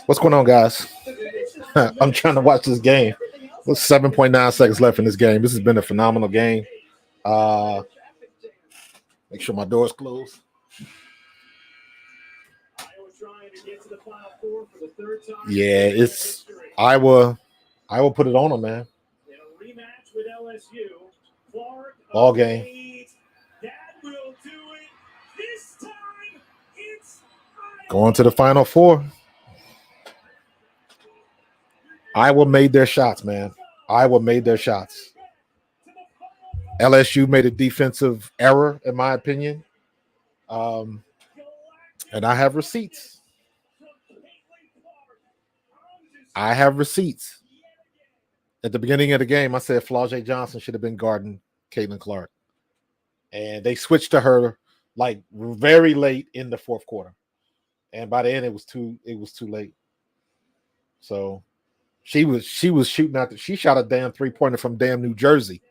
What's going on, guys? I'm trying to watch this game. With 7.9 seconds left in this game. This has been a phenomenal game. Make sure my door's closed. Yeah, it's Iowa. Iowa put it on them, man. Ball game. Going to the Final Four. Iowa made their shots, man. Iowa made their shots. LSU made a defensive error, in my opinion. And I have receipts. I have receipts. At the beginning of the game, I said Vontae Johnson should have been guarding Caitlin Clark. And they switched to her like very late in the fourth quarter. And by the end, it was too late. So she was shooting out. She shot a damn 3-pointer from damn New Jersey.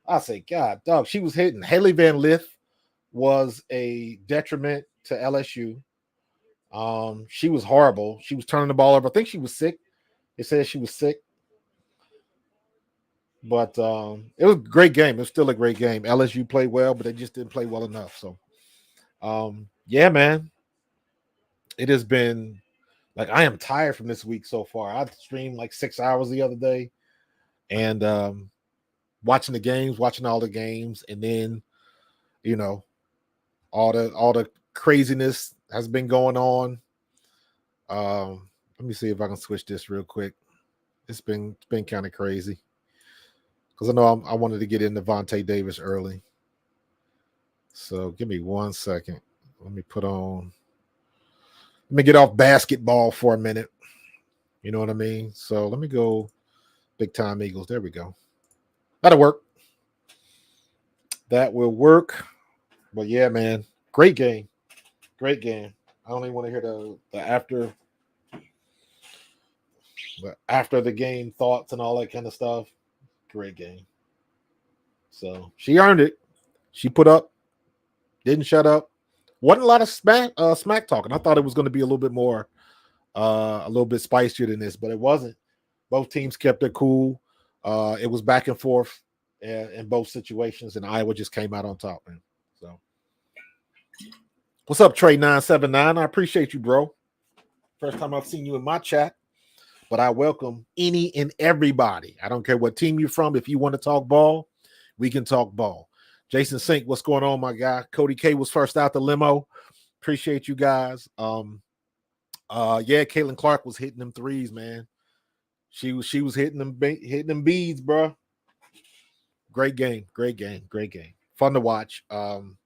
I say, God, dog, she was hitting. Haley Van Lith was a detriment to LSU. She was horrible. She was turning the ball over. I think she was sick. They said she was sick. But it was a great game. It was still a great game. LSU played well, but they just didn't play well enough. So, yeah, man. It has been like I am tired from this week so far. I streamed like 6 hours the other day and watching all the games, and then all the craziness has been going on. Let me see if I can switch this real quick. It's been kind of crazy because I know I wanted to get into Vontae Davis early. So give me 1 second. Let me get off basketball for a minute. You know what I mean? So let me go Big Time Eagles. There we go. That'll work. That will work. But yeah, man, great game. Great game. I don't even want to hear the after the game thoughts and all that kind of stuff. Great game. So she earned it. She put up, didn't shut up. Wasn't a lot of smack talking. I thought it was going to be a little bit more, a little bit spicier than this, but it wasn't. Both teams kept it cool. It was back and forth in both situations, and Iowa just came out on top, man. So, what's up, Trey979? I appreciate you, bro. First time I've seen you in my chat, but I welcome any and everybody. I don't care what team you're from. If you want to talk ball, we can talk ball. Jason Sink, what's going on, my guy? Cody K was first out the limo. Appreciate you guys. Yeah, Caitlin Clark was hitting them threes, man. She was hitting them beads, bro. Great game. Fun to watch. I'm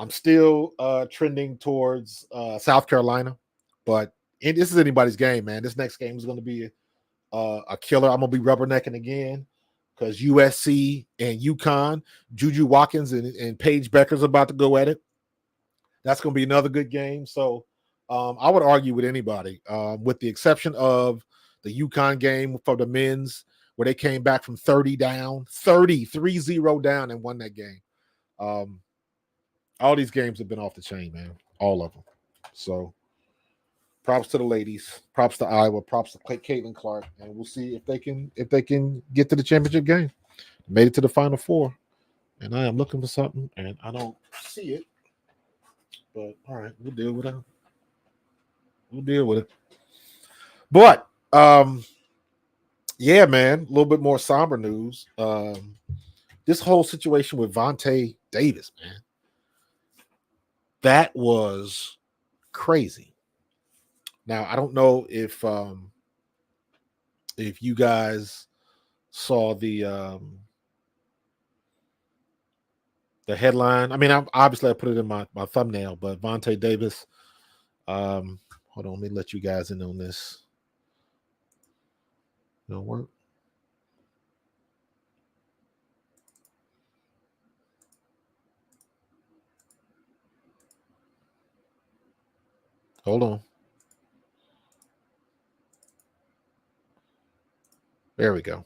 still trending towards South Carolina, but this is anybody's game, man. This next game is going to be a killer. I'm going to be rubbernecking again because USC and UConn, Juju Watkins and Paige Becker's about to go at it. That's going to be another good game. So I would argue with anybody, with the exception of the UConn game for the men's, where they came back from 30 down, 3-0 down and won that game. All these games have been off the chain, man. All of them. So props to the ladies, props to Iowa, props to Caitlin Clark, and we'll see if they can get to the championship game. Made it to the Final Four, and I am looking for something, and I don't see it. But all right, we'll deal with it. But yeah, man, a little bit more somber news. This whole situation with Vontae Davis, man, that was crazy. Now, I don't know if you guys saw the headline. I mean, obviously I put it in my thumbnail, but Vontae Davis. Hold on, let me let you guys in on this. No work. Hold on. There we go.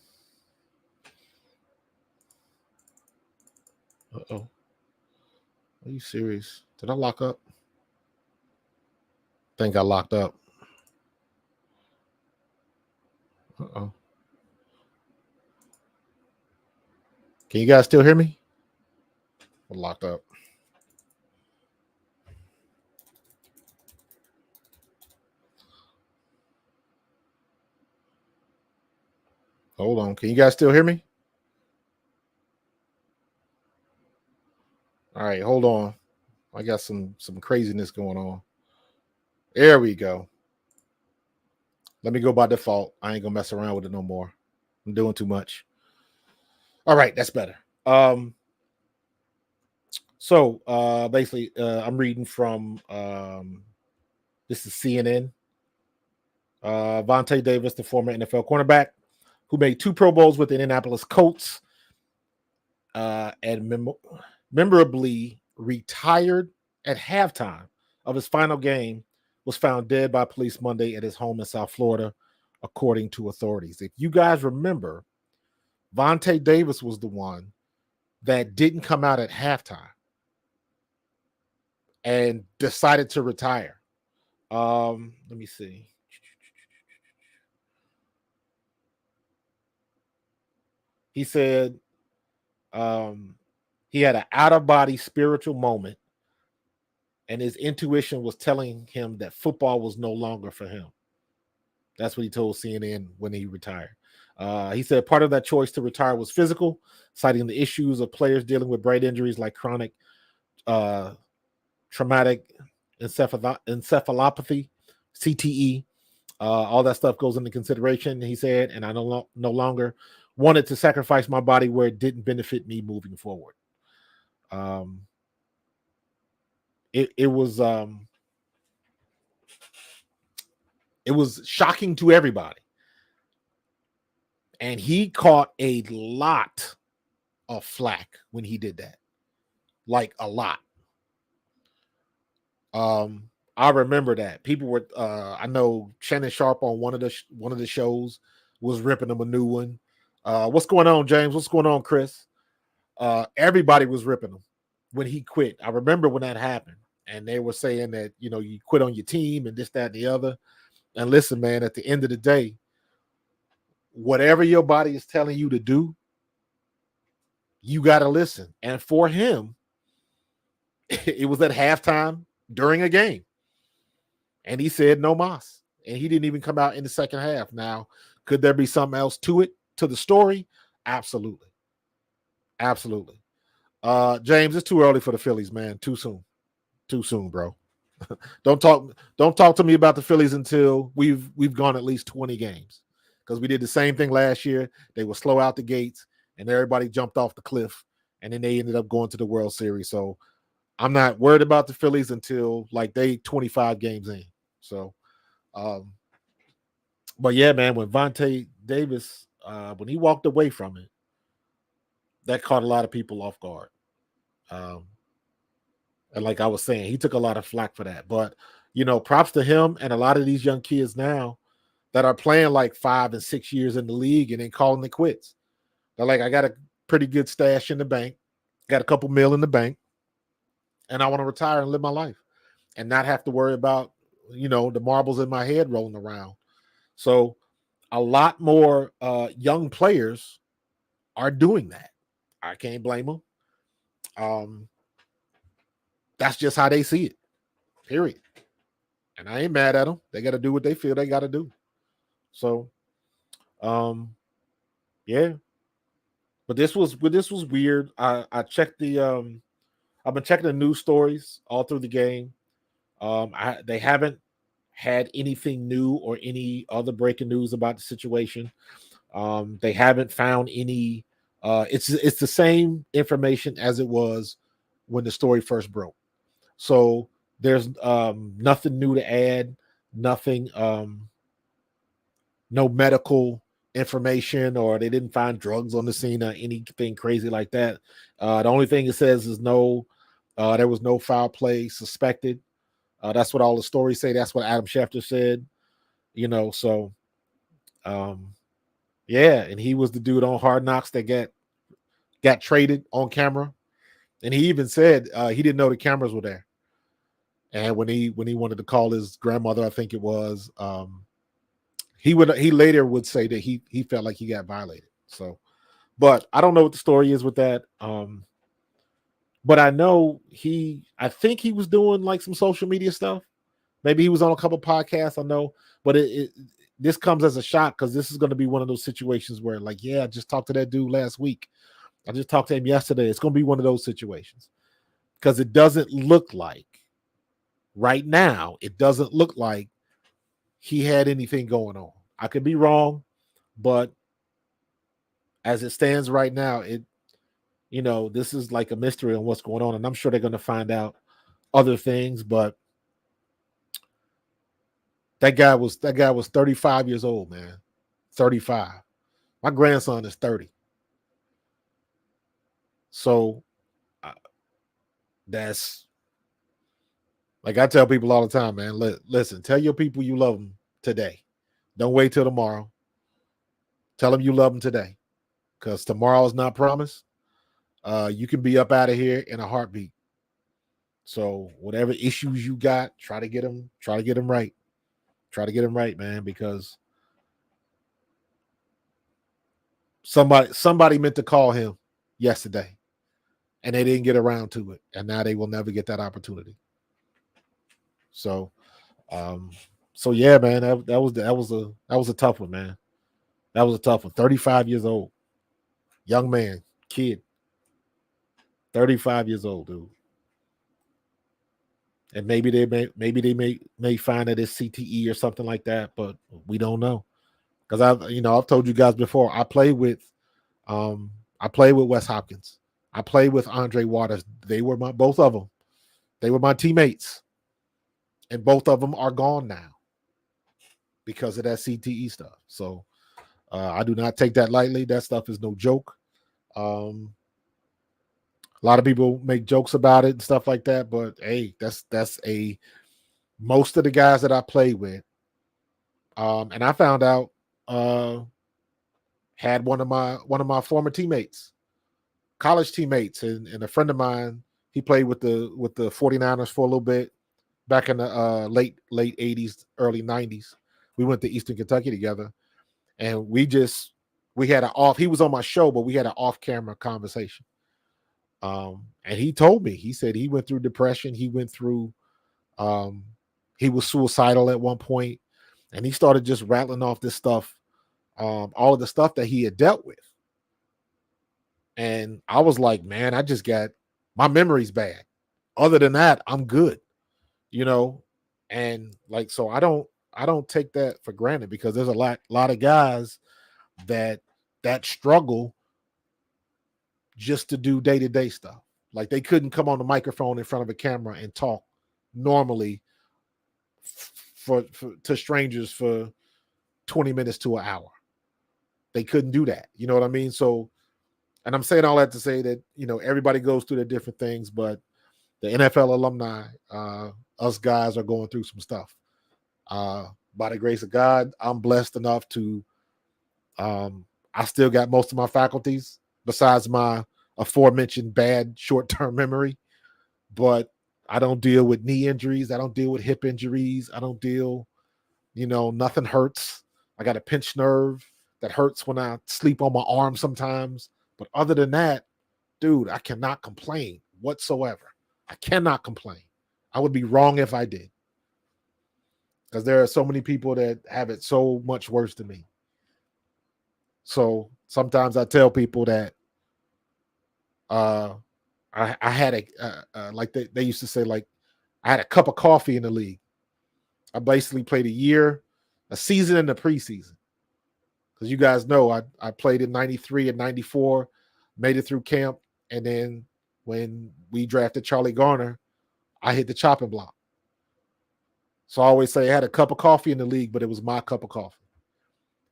Uh-oh. Are you serious? Did I lock up? think I locked up. Uh-oh. Can you guys still hear me? We're locked up. Hold on. Can you guys still hear me? All right, hold on. I got some craziness going on. There we go. Let me go by default. I ain't gonna mess around with it no more. I'm doing too much. All right, that's better. So basically, I'm reading from this is CNN. Vontae Davis, the former NFL cornerback, who made 2 Pro Bowls with the Indianapolis Colts, and memorably retired at halftime of his final game, was found dead by police Monday at his home in South Florida, according to authorities. If you guys remember, Vontae Davis was the one that didn't come out at halftime and decided to retire. Let me see. He said he had an out-of-body spiritual moment, and his intuition was telling him that football was no longer for him. That's what he told CNN when he retired. He said part of that choice to retire was physical, citing the issues of players dealing with brain injuries like chronic traumatic encephalopathy, CTE. All that stuff goes into consideration, he said, and I no longer wanted to sacrifice my body where it didn't benefit me moving forward. It was shocking to everybody. And he caught a lot of flack when he did that. Like a lot. I remember that. People were I know Shannon Sharp on one of the shows was ripping him a new one. What's going on, James? What's going on, Chris? Everybody was ripping him when he quit. I remember when that happened. And they were saying that, you quit on your team and this, that, and the other. And listen, man, at the end of the day, whatever your body is telling you to do, you got to listen. And for him, it was at halftime during a game. And he said no mas. And he didn't even come out in the second half. Now, could there be something else to the story? Absolutely. Absolutely. James, it's too early for the Phillies, man. Too soon, bro. Don't talk to me about the Phillies until we've gone at least 20 games. Because we did the same thing last year. They were slow out the gates and everybody jumped off the cliff, and then they ended up going to the World Series. So I'm not worried about the Phillies until like they 25 games in. So but yeah, man, when Vontae Davis when he walked away from it, that caught a lot of people off guard. And like I was saying, he took a lot of flack for that. But, props to him and a lot of these young kids now that are playing like 5 and 6 years in the league and then calling it quits. They're like, I got a pretty good stash in the bank, got a couple mil in the bank, and I want to retire and live my life and not have to worry about, the marbles in my head rolling around. So a lot more young players are doing that. I can't blame them. That's just how they see it, period. And I ain't mad at them. They got to do what they feel they got to do. So, yeah. But this was weird. I checked I've been checking the news stories all through the game. They haven't had anything new or any other breaking news about the situation. They haven't found any. It's the same information as it was when the story first broke. So there's nothing new to add, nothing, no medical information, or they didn't find drugs on the scene or anything crazy like that. The only thing it says is there was no foul play suspected. That's what all the stories say. That's what Adam Schefter said, so yeah, and he was the dude on Hard Knocks that got traded on camera. And he even said he didn't know the cameras were there. And when he wanted to call his grandmother, I think it was, he later would say that he felt like he got violated. So, but I don't know what the story is with that. But I know I think he was doing like some social media stuff. Maybe he was on a couple podcasts. I know, but this comes as a shock because this is going to be one of those situations where, like, yeah, I just talked to that dude last week. I just talked to him yesterday. It's going to be one of those situations because it doesn't look like right now. It doesn't look like he had anything going on. I could be wrong, but as it stands right now, this is like a mystery on what's going on, and I'm sure they're going to find out other things. But that guy was 35 years old, man. 35. My grandson is 30. So that's like I tell people all the time, man. Listen, tell your people you love them today. Don't wait till tomorrow. Tell them you love them today, because tomorrow is not promised. You can be up out of here in a heartbeat. So whatever issues you got, try to get them right. Try to get them right, man, because somebody meant to call him yesterday and they didn't get around to it, and now they will never get that opportunity. So yeah, man, that was a tough one, man. That was a tough one. 35 years old, young man, kid, 35 years old, dude. And maybe they may find that it's CTE or something like that, but we don't know. Because I've told you guys before, I play with Wes Hopkins. I play with Andre Waters. They were both of them. They were my teammates, and both of them are gone now because of that CTE stuff. So I do not take that lightly. That stuff is no joke. A lot of people make jokes about it and stuff like that, but hey, that's most of the guys that I play with. And I found out had one of my former teammates, college teammates, and a friend of mine. He played with the 49ers for a little bit back in the late 80s, early 90s. We went to Eastern Kentucky together, and we had an off. He was on my show, but we had an off-camera conversation. And he told me, he said he went through depression. He went through, he was suicidal at one point, and he started just rattling off this stuff, all of the stuff that he had dealt with. And I was like, man, my memory's bad. Other than that, I'm good, and like, so I don't take that for granted, because there's a lot of guys that struggle just to do day-to-day stuff. Like, they couldn't come on the microphone in front of a camera and talk normally to strangers for 20 minutes to an hour. They couldn't do that. You know what I mean? So, and I'm saying all that to say that, everybody goes through their different things, but the NFL alumni, us guys, are going through some stuff. By the grace of God, I'm blessed enough to, I still got most of my faculties besides my aforementioned bad short-term memory, but I don't deal with knee injuries. I don't deal with hip injuries. I don't deal, nothing hurts. I got a pinched nerve that hurts when I sleep on my arm sometimes. But other than that, dude, I cannot complain whatsoever. I cannot complain. I would be wrong if I did, because there are so many people that have it so much worse than me. So sometimes I tell people that I had like they used to say, like, I had a cup of coffee in the league. I basically played a season in the preseason. Because you guys know I played in 93 and 94, made it through camp, and then when we drafted Charlie Garner, I hit the chopping block. So I always say I had a cup of coffee in the league, but it was my cup of coffee.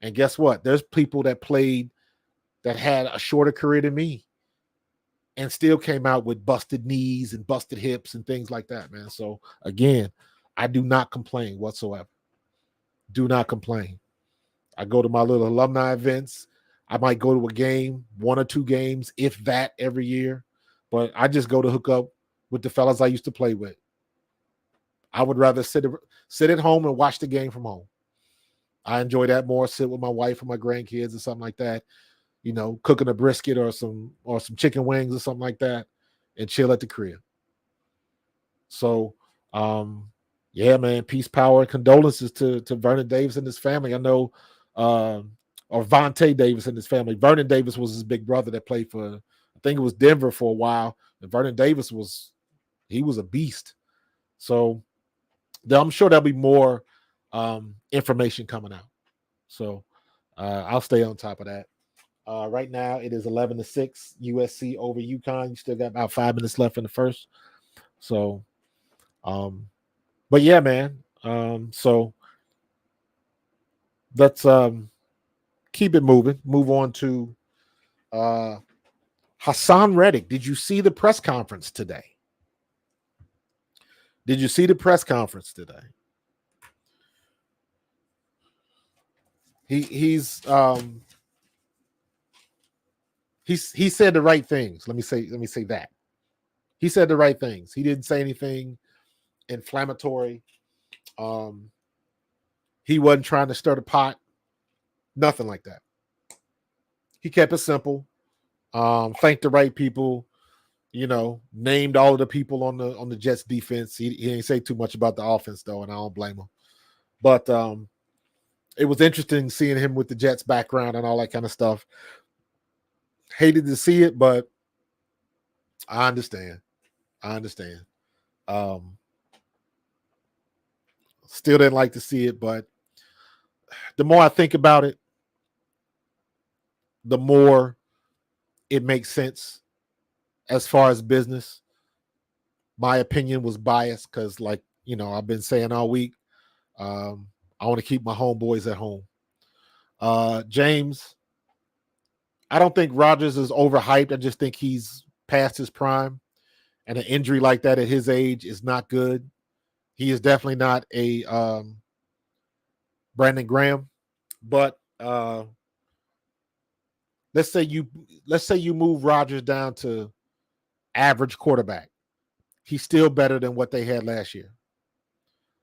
And guess what? There's people that played that had a shorter career than me and still came out with busted knees and busted hips and things like that, man. So again, I do not complain whatsoever. Do not complain. I go to my little alumni events. I might go to a game, 1 or 2 games, if that, every year. But I just go to hook up with the fellas I used to play with. I would rather sit at home and watch the game from home. I enjoy that more. Sit with my wife or my grandkids or something like that. Cooking a brisket or some chicken wings or something like that, and chill at the crib. So, yeah, man, peace, power, and condolences to Vernon Davis and his family. I know, or Vontae Davis and his family. Vernon Davis was his big brother that played for, I think it was Denver for a while. And Vernon Davis was a beast. So I'm sure there'll be more information coming out. So I'll stay on top of that. Right now, it is 11-6 USC over UConn. You still got about 5 minutes left in the first. So, but yeah, man. So let's keep it moving. Move on to Hassan Reddick. Did you see the press conference today? He said the right things. Let me say that. He said the right things. He didn't say anything inflammatory. He wasn't trying to stir the pot. Nothing like that. He kept it simple. Thanked the right people. Named all of the people on the Jets defense. He didn't say too much about the offense though, and I don't blame him. But it was interesting seeing him with the Jets background and all that kind of stuff. Hated to see it, but I understand. Still didn't like to see it, but the more I think about it, the more it makes sense as far as business. My opinion was biased because, I've been saying all week, I want to keep my homeboys at home. James, I don't think Rodgers is overhyped. I just think he's past his prime. And an injury like that at his age is not good. He is definitely not a Brandon Graham. But let's say you move Rodgers down to average quarterback. He's still better than what they had last year.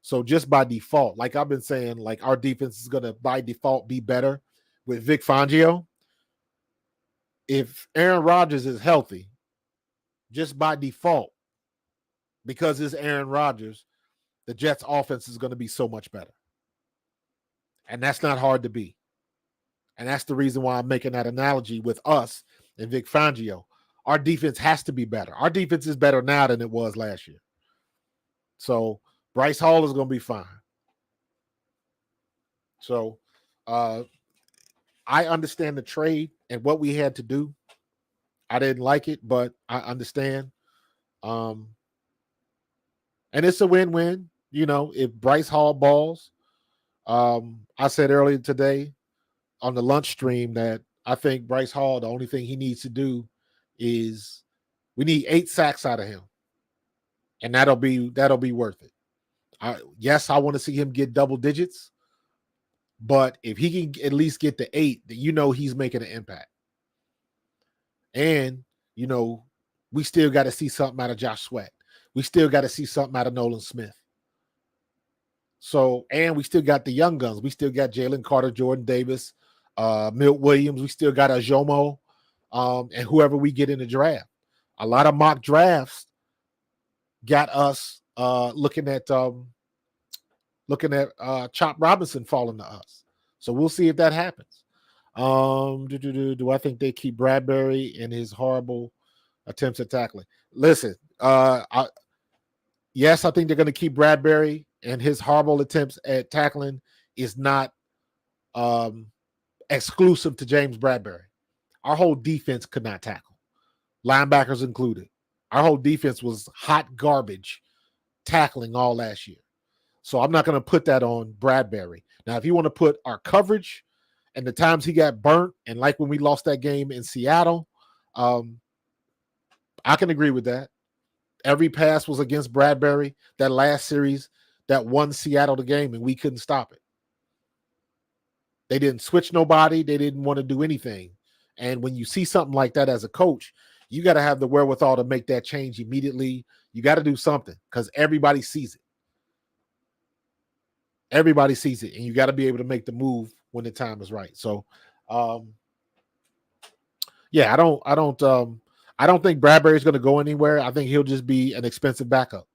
So just by default, like I've been saying, like our defense is going to by default be better with Vic Fangio. If Aaron Rodgers is healthy, just by default, because it's Aaron Rodgers, the Jets offense is going to be so much better. And that's not hard to be. And that's the reason why I'm making that analogy with us and Vic Fangio. Our defense has to be better. Our defense is better now than it was last year. So Bryce Hall is going to be fine. So I understand the trade and what we had to do. I didn't like it, but I understand. And it's a win-win. If Bryce Hall balls, I said earlier today on the lunch stream that I think Bryce Hall, the only thing he needs to do is we need 8 sacks out of him. And that'll be worth it. Yes, I want to see him get double digits, but if he can at least get to 8, then he's making an impact. And, we still got to see something out of Josh Sweat. We still got to see something out of Nolan Smith. So, and we still got the young guns. We still got Jalen Carter, Jordan Davis, Milt Williams. We still got Ajomo, and whoever we get in the draft. A lot of mock drafts got us looking at Chop Robinson falling to us. So we'll see if that happens. Do I think they keep Bradbury and his horrible attempts at tackling? Listen, yes, I think they're going to keep Bradbury, and his horrible attempts at tackling is not exclusive to James Bradbury. Our whole defense could not tackle, linebackers included. Our whole defense was hot garbage tackling all last year. So I'm not going to put that on Bradbury. Now, if you want to put our coverage and the times he got burnt, and like when we lost that game in Seattle, I can agree with that. Every pass was against Bradbury. That last series that won Seattle the game, and we couldn't stop it. They didn't switch nobody. They didn't want to do anything. And when you see something like that as a coach, you got to have the wherewithal to make that change immediately. You got to do something because everybody sees it. Everybody sees it, and you got to be able to make the move when the time is right. So, yeah, I don't think Bradbury's going to go anywhere. I think he'll just be an expensive backup.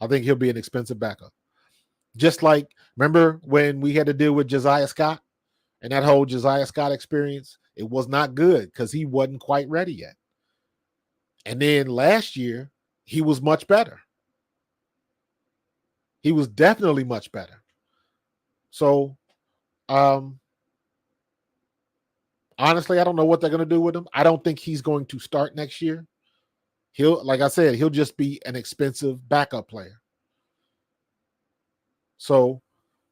I think he'll be an expensive backup. Just like, remember when we had to deal with Josiah Scott and that whole Josiah Scott experience? It was not good because he wasn't quite ready yet. And then last year, he was much better. He was definitely much better. So, honestly, I don't know what they're going to do with him. I don't think he's going to start next year. Like I said, he'll just be an expensive backup player. So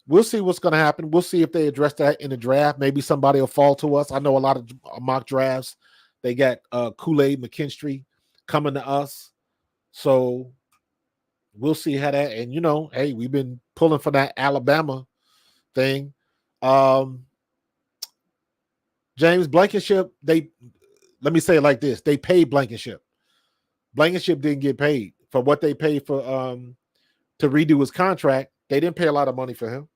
we'll see what's going to happen. We'll see if they address that in the draft. Maybe somebody will fall to us. I know a lot of mock drafts, they got Kool-Aid McKinstry coming to us. So we'll see how that, and hey, we've been pulling for that Alabama thing. James Blankenship, let me say it like this. They paid Blankenship. Blankenship didn't get paid for what they paid for to redo his contract. They didn't pay a lot of money for him.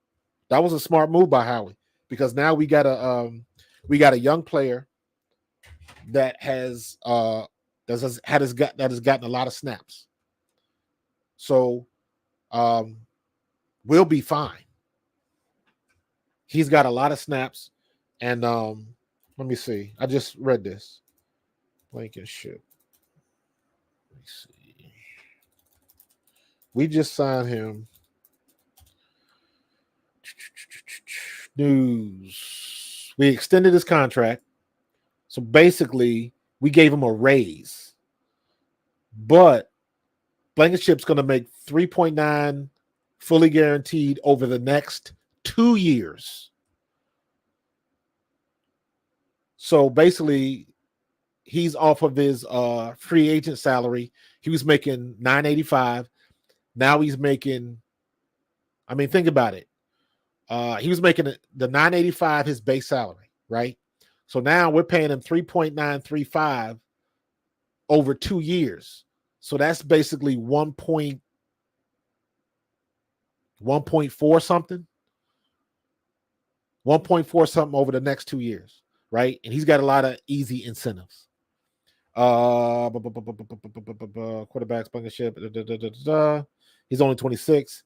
That was a smart move by Howie, because now we got a young player that has gotten a lot of snaps. So we'll be fine. He's got a lot of snaps, and let me see. I just read this. Blankenship. Let me see. We just signed him. News. We extended his contract. So basically, we gave him a raise. But Blankenship's going to make 3.9 fully guaranteed over the next 2 years. So basically, he's off of his free agent salary. He was making $985. Now he's making, I mean, think about it. He was making the $985 his base salary, right? So now we're paying him 3.935 over 2 years. So that's basically 1.4 something. 1.4 something over the next 2 years, right? And he's got a lot of easy incentives. Quarterback Blankenship. He's only 26.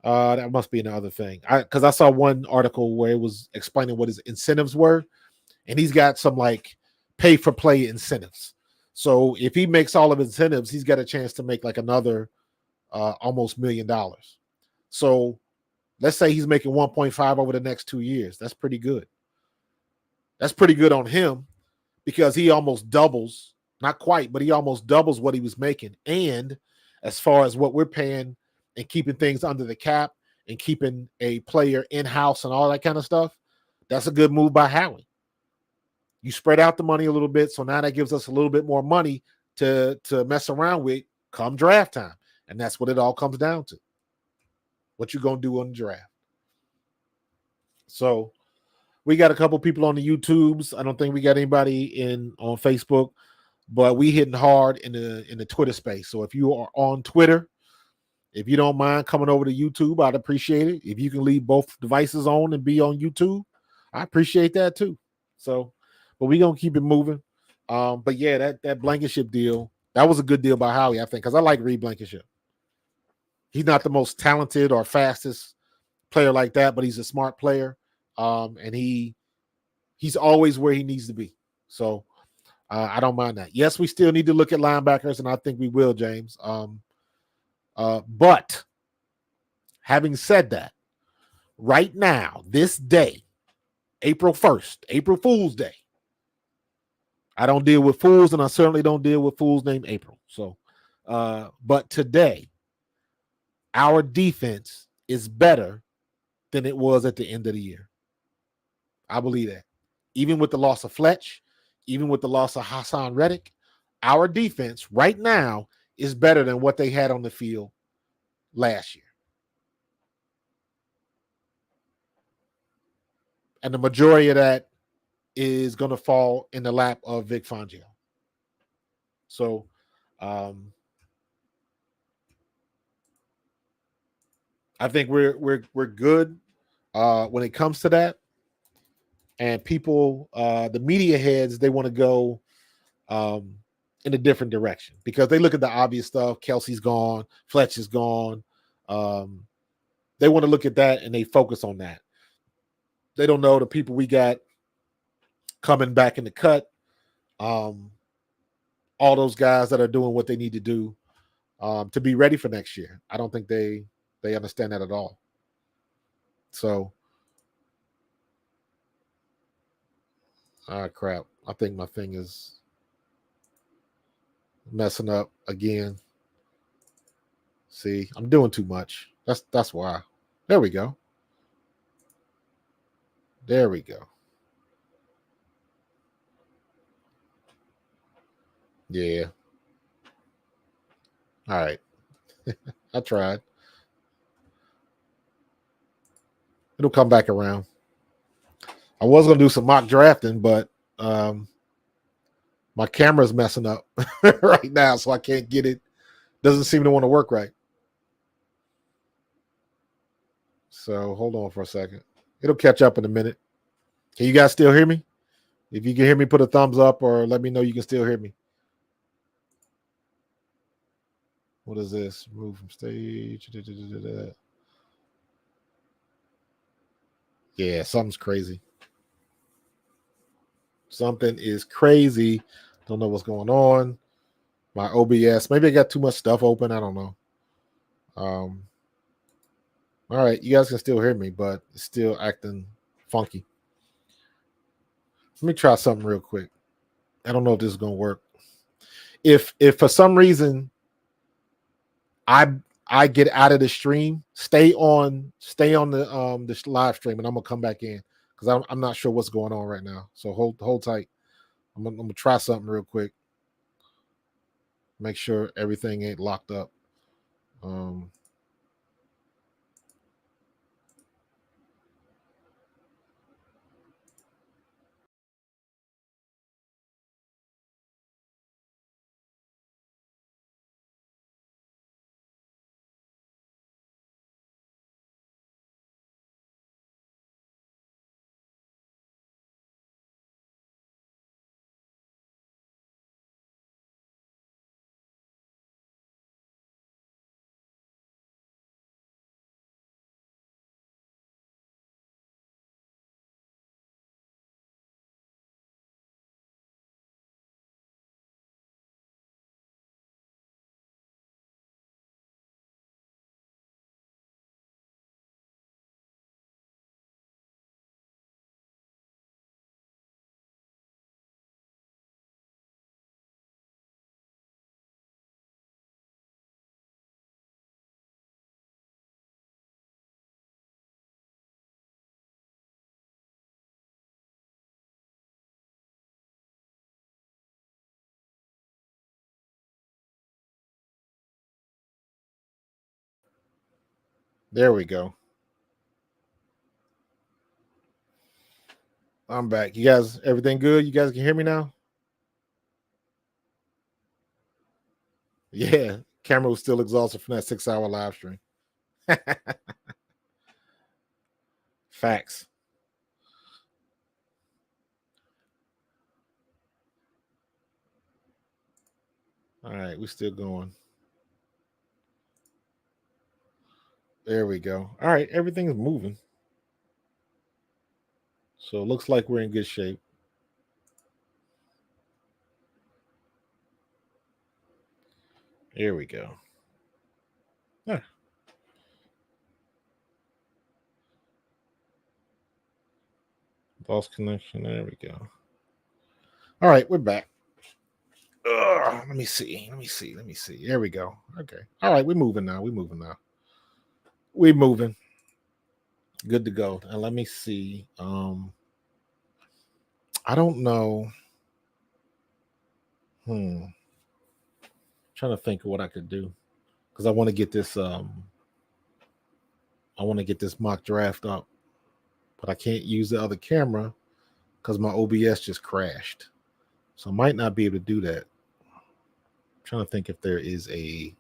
That must be another thing. Because I saw one article where it was explaining what his incentives were, and he's got some like pay for play incentives. So if he makes all of his incentives, he's got a chance to make like another almost $1 million. So let's say he's making 1.5 over the next 2 years. That's pretty good. That's pretty good on him, because he almost doubles, not quite, but he almost doubles what he was making. And as far as what we're paying and keeping things under the cap and keeping a player in-house and all that kind of stuff, that's a good move by Howie. You spread out the money a little bit, so now that gives us a little bit more money to mess around with come draft time. And that's what it all comes down to. What you going to do on the draft. So we got a couple people on the YouTubes. I don't think we got anybody on Facebook, but we hitting hard in the Twitter space. So if you are on Twitter, if you don't mind coming over to YouTube, I'd appreciate it. If you can leave both devices on and be on YouTube, I appreciate that too. So, but we're going to keep it moving. But yeah, that Blankenship deal, that was a good deal by Howie, I think, because I like Reed Blankenship. He's not the most talented or fastest player like that, but he's a smart player. And he's always where he needs to be. So I don't mind that. Yes, we still need to look at linebackers, and I think we will, James. But having said that, right now, this day, April 1st, April Fool's Day, I don't deal with fools, and I certainly don't deal with fools named April. So, but today, our defense is better than it was at the end of the year. I believe that. Even with the loss of Fletch, even with the loss of Hassan Reddick, our defense right now is better than what they had on the field last year. And the majority of that is going to fall in the lap of Vic Fangio. So, I think we're good when it comes to that. And people, the media heads, they want to go in a different direction because they look at the obvious stuff. Kelsey's gone, Fletch is gone. They want to look at that and they focus on that. They don't know the people we got coming back in the cut. All those guys that are doing what they need to do to be ready for next year. I don't think they understand that at all. So, crap. I think my thing is messing up again. See, I'm doing too much. That's why. There we go. There we go. Yeah. All right. I tried. It'll come back around. I was gonna do some mock drafting, but my camera's messing up right now, so I can't get it. Doesn't seem to want to work right. So hold on for a second. It'll catch up in a minute. Can you guys still hear me? If you can hear me, put a thumbs up or let me know you can still hear me. What is this? Move from stage. Yeah, something's crazy. Something is crazy. Don't know what's going on. My OBS. Maybe I got too much stuff open. I don't know. All right, you guys can still hear me, but it's still acting funky. Let me try something real quick. I don't know if this is gonna work. If for some reason I get out of the stream, stay on the live stream, and I'm gonna come back in because I'm not sure what's going on right now. So hold tight. I'm gonna try something real quick. Make sure everything ain't locked up. There we go. I'm back. You guys, everything good? You guys can hear me now? Yeah. Camera was still exhausted from that 6-hour live stream. Facts. All right, we're still going. There we go. All right, everything's moving. So it looks like we're in good shape. Here we go. Yeah. Lost connection. There we go. All right, we're back. Let me see. There we go. Okay. All right, we're moving now. We're moving. Good to go. And let me see. I don't know. Trying to think of what I could do because I want to get this. I want to get this mock draft up, but I can't use the other camera because my OBS just crashed. So I might not be able to do that. I'm trying to think if there is a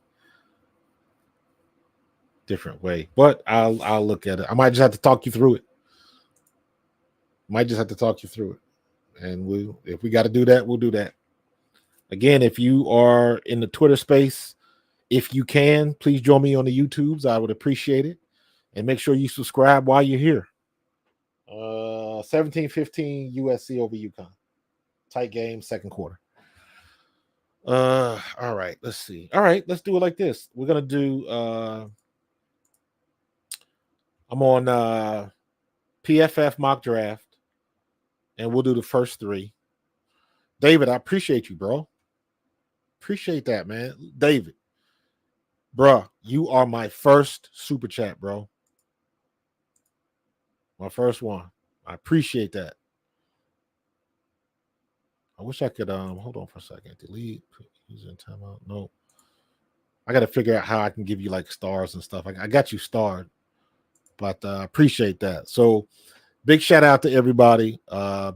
different way. But I'll look at it. I might just have to talk you through it. And if we got to do that, we'll do that. Again, if you are in the Twitter space, if you can, please join me on the YouTubes. I would appreciate it. And make sure you subscribe while you're here. 17-15 USC over UConn. Tight game, second quarter. All right, let's see. All right, let's do it like this. We're gonna do I'm on PFF mock draft, and we'll do the first three. David, I appreciate you, bro. Appreciate that, man. David, bro, you are my first super chat, bro. My first one. I appreciate that. I wish I could hold on for a second. Delete using timeout. No. I got to figure out how I can give you like stars and stuff. I got you starred, but appreciate that. So big shout out to everybody.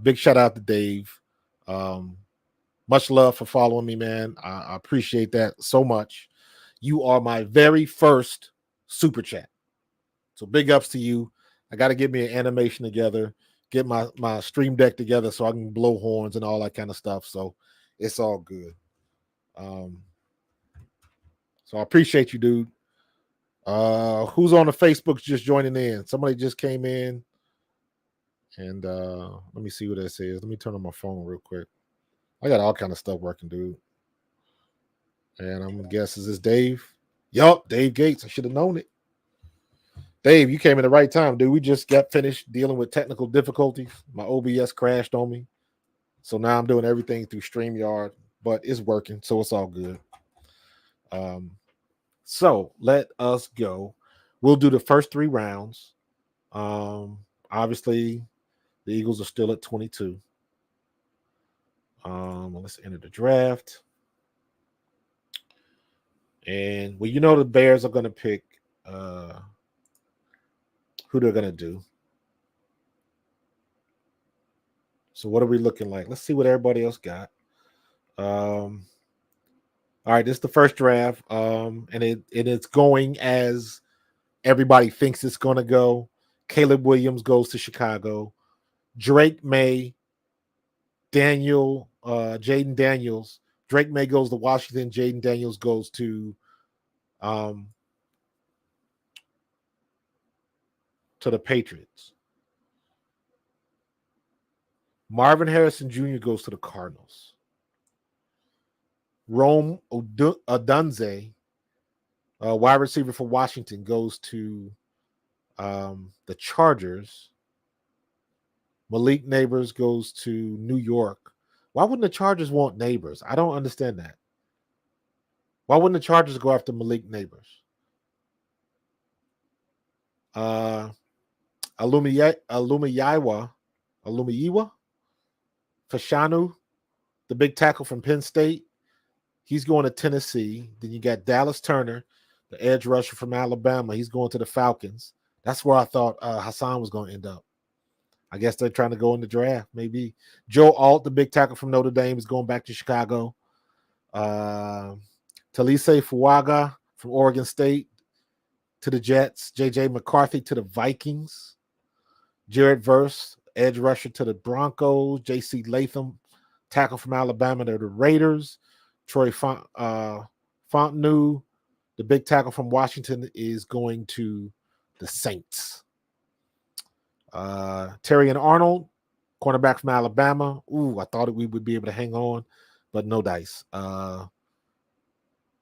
Big shout out to Dave. Much love for following me, man. I appreciate that so much. You are my very first super chat. So big ups to you. I got to get me an animation together, get my stream deck together so I can blow horns and all that kind of stuff. So it's all good. So I appreciate you, dude. Who's on the Facebooks just joining in? Somebody just came in. And let me see what that says. Let me turn on my phone real quick. I got all kind of stuff working, dude. And I'm gonna guess, is this Dave? Yup, Dave Gates. I should have known it. Dave, you came in the right time, dude. We just got finished dealing with technical difficulties. My OBS crashed on me. So now I'm doing everything through StreamYard, but it's working, so it's all good. So let us go. We'll do the first three rounds. Obviously, the Eagles are still at 22. Let's enter the draft. And well, you know the Bears are going to pick who they're going to do. So what are we looking like? Let's see what everybody else got. All right, this is the first draft, and it's going as everybody thinks it's going to go. Caleb Williams goes to Chicago. Drake May, Jaden Daniels. Drake May goes to Washington. Jaden Daniels goes to the Patriots. Marvin Harrison Jr. goes to the Cardinals. Rome Odunze, wide receiver for Washington, goes to the Chargers. Malik Neighbors goes to New York. Why wouldn't the Chargers want Neighbors? I don't understand that. Why wouldn't the Chargers go after Malik Neighbors? Alumiyiwa Fashanu, the big tackle from Penn State. He's going to Tennessee. Then you got Dallas Turner, the edge rusher from Alabama. He's going to the Falcons. That's where I thought Hassan was going to end up. I guess they're trying to go in the draft, maybe. Joe Alt, the big tackle from Notre Dame, is going back to Chicago. Talise Fuaga from Oregon State to the Jets. J.J. McCarthy to the Vikings. Jared Verse, edge rusher to the Broncos. J.C. Latham, tackle from Alabama to the Raiders. Troy Fontenot, the big tackle from Washington, is going to the Saints. Terry and Arnold, cornerback from Alabama. Ooh, I thought we would be able to hang on, but no dice.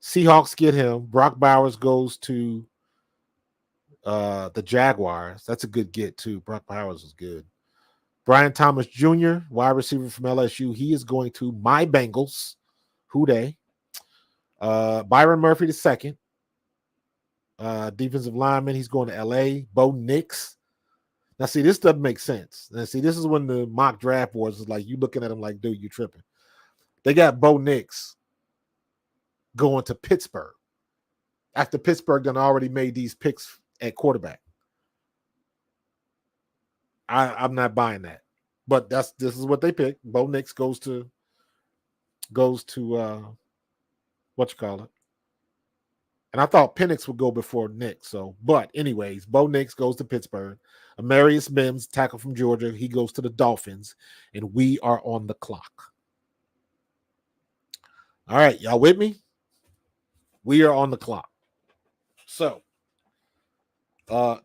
Seahawks get him. Brock Bowers goes to the Jaguars. That's a good get, too. Brock Bowers is good. Brian Thomas Jr., wide receiver from LSU. He is going to my Bengals. Who they? Byron Murphy II. Defensive lineman. He's going to L.A. Bo Nix. Now, see, this doesn't make sense. Now, see, this is when the mock draft boards is like, you looking at him like, dude, you tripping. They got Bo Nix going to Pittsburgh after Pittsburgh done already made these picks at quarterback. I'm not buying that. But this is what they picked. Bo Nix goes to what you call it? And I thought Penix would go before Nix. So, but anyways, Bo Nix goes to Pittsburgh. Amarius Mims, tackle from Georgia, he goes to the Dolphins, and we are on the clock. All right, y'all with me? We are on the clock. So,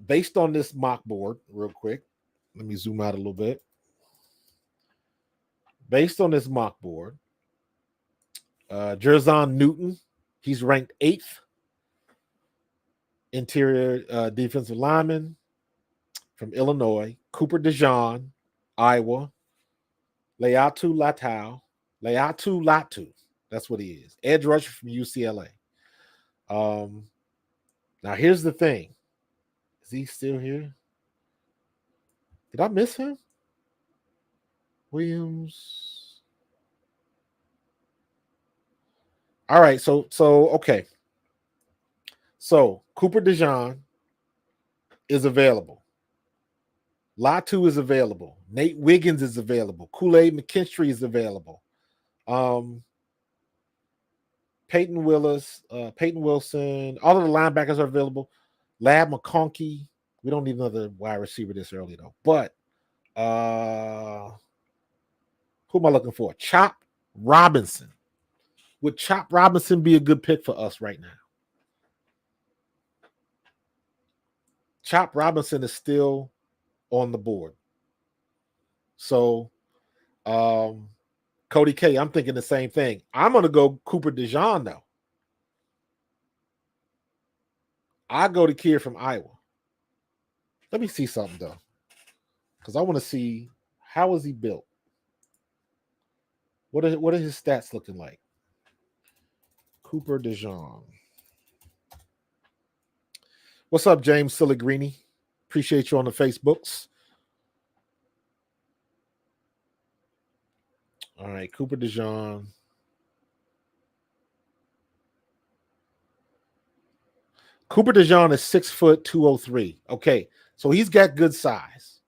based on this mock board, real quick, let me zoom out a little bit. Based on this mock board, Jerzon Newton, he's ranked 8th interior defensive lineman from Illinois. Cooper DeJean, Iowa. Leatu Latu. That's what he is. Edge rusher from UCLA. Now here's the thing. Is he still here? Did I miss him? Williams. All right, so okay. So Cooper DeJean is available. Latu is available. Nate Wiggins is available. Kool-Aid McKinstry is available. Peyton Wilson, all of the linebackers are available. Lab McConkey. We don't need another wide receiver this early, though. But who am I looking for? Chop Robinson. Would Chop Robinson be a good pick for us right now? Chop Robinson is still on the board. So, Cody K, I'm thinking the same thing. I'm going to go Cooper DeJean, though. I go to kid from Iowa. Let me see something, though, because I want to see how is he built. What are his stats looking like? Cooper DeJean. What's up, James Silligrini? Appreciate you on the Facebooks. All right, Cooper DeJean. Cooper DeJean is 6 foot 203. Okay, so he's got good size.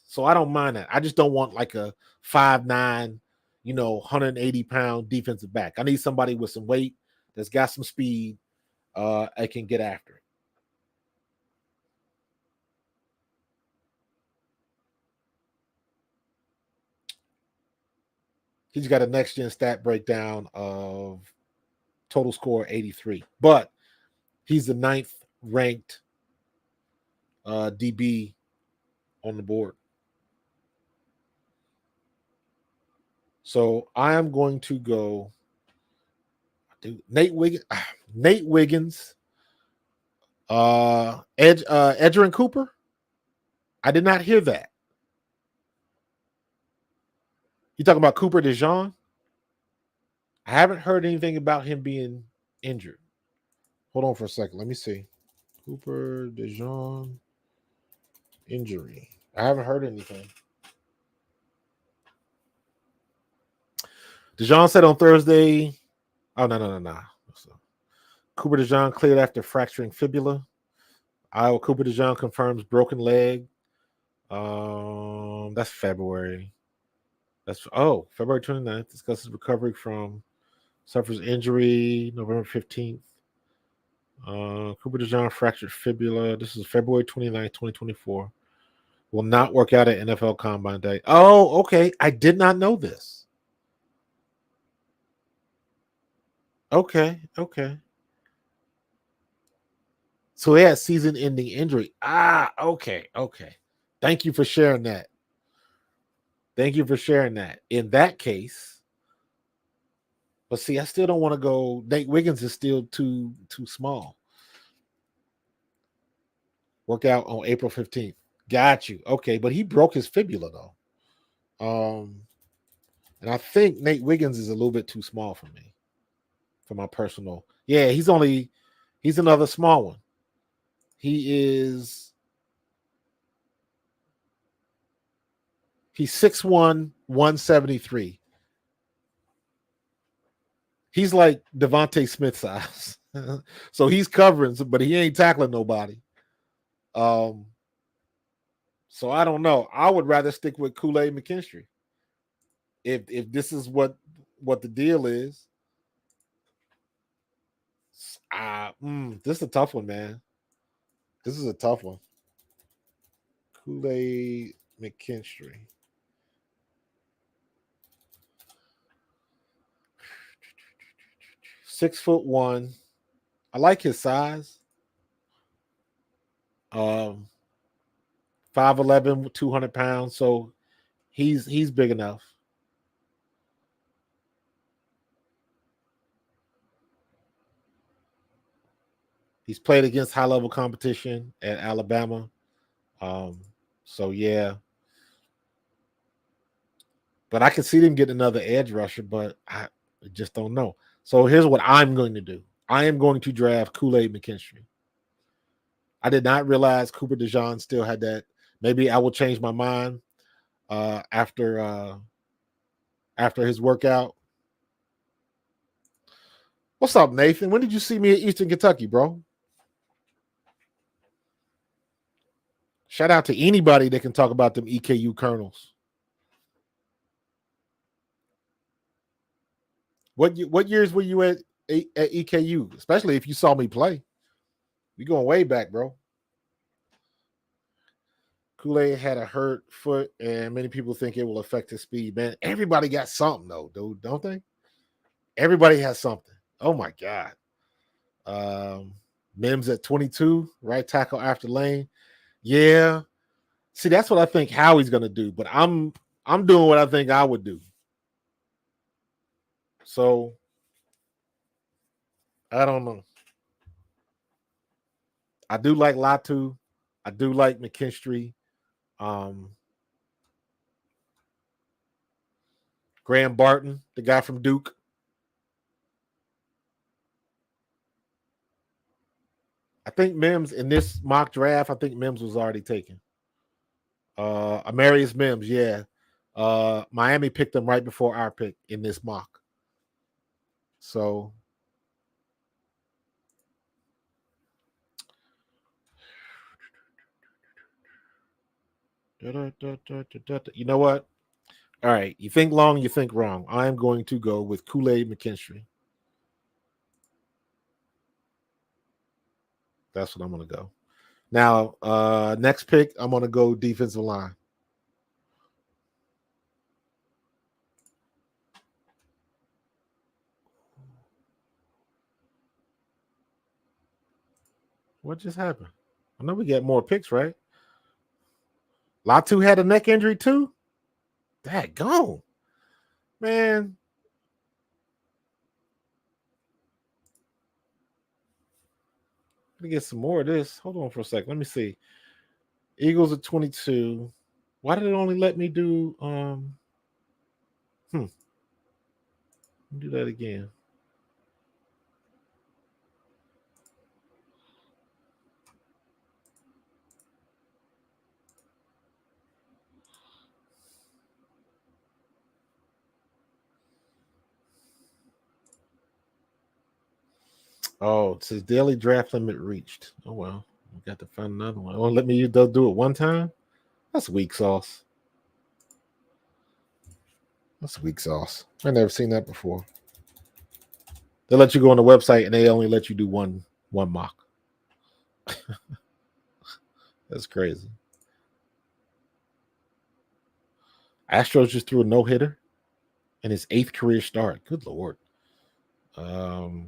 So I don't mind that. I just don't want like a 5'9", 180-pound defensive back. I need somebody with some weight that's got some speed. I can get after it. He's got a next-gen stat breakdown of total score 83. But he's the 9th ranked DB on the board. So I am going to go Nate Wiggins, Edgerrin Cooper. I did not hear that. You talking about Cooper DeJean? I haven't heard anything about him being injured. Hold on for a second. Let me see. Cooper DeJean injury. I haven't heard anything. DeJean said on Thursday. Oh, no. Cooper DeJean cleared after fracturing fibula. Iowa Cooper DeJean confirms broken leg. That's February. February 29th. Discusses recovery from suffers injury November 15th. Cooper DeJean fractured fibula. This is February 29th, 2024. Will not work out at NFL Combine Day. Oh, okay. I did not know this. Okay. So he had season-ending injury. Okay. Thank you for sharing that. In that case, but see, I still don't want to go. Nate Wiggins is still too small. Work out on April 15th. Got you. Okay, but he broke his fibula though. And I think Nate Wiggins is a little bit too small for me, for my personal. Yeah, he's another small one. He's 6'1", 173. He's like Devontae Smith size. So he's covering, but he ain't tackling nobody. So I don't know. I would rather stick with Kool-Aid McKinstry. If this is what the deal is. This is a tough one, man. This is a tough one. Kool-Aid McKinstry. 6'1". I like his size. 5'11", 200 pounds. So he's big enough. He's played against high level competition at Alabama. So yeah. But I can see them getting another edge rusher, but I just don't know. So here's what I'm going to do. I am going to draft Kool-Aid McKinstry. I did not realize Cooper DeJean still had that. Maybe I will change my mind after his workout. What's up, Nathan? When did you see me at Eastern Kentucky, bro? Shout out to anybody that can talk about them EKU Colonels. What years were you at EKU? Especially if you saw me play. We going way back, bro. Kool-Aid had a hurt foot, and many people think it will affect his speed. Man, everybody got something, though, dude, don't they? Everybody has something. Oh, my God. Mims at 22, right tackle after Lane. Yeah. See, that's what I think Howie's going to do, but I'm doing what I think I would do. So, I don't know. I do like Latu. I do like McKinstry. Graham Barton, the guy from Duke. I think Mims in this mock draft, I think Mims was already taken. Amarius Mims, yeah. Miami picked him right before our pick in this mock. So you know what? All right, you think long, you think wrong. I'm going to go with Kool-Aid McKinstry. That's what I'm going to go. Now, next pick, I'm going to go defensive line. What just happened? I know we get more picks, right? Latu had a neck injury too? That gone. Man. Let me get some more of this. Hold on for a second. Let me see. Eagles at 22. Why did it only let me do do that again? Oh, it's his daily draft limit reached. Oh well. We got to find another one. Oh, let me do it one time. That's weak sauce. That's weak sauce. I never seen that before. They let you go on the website and they only let you do one mock. That's crazy. Astros just threw a no-hitter in his 8th career start. Good Lord. All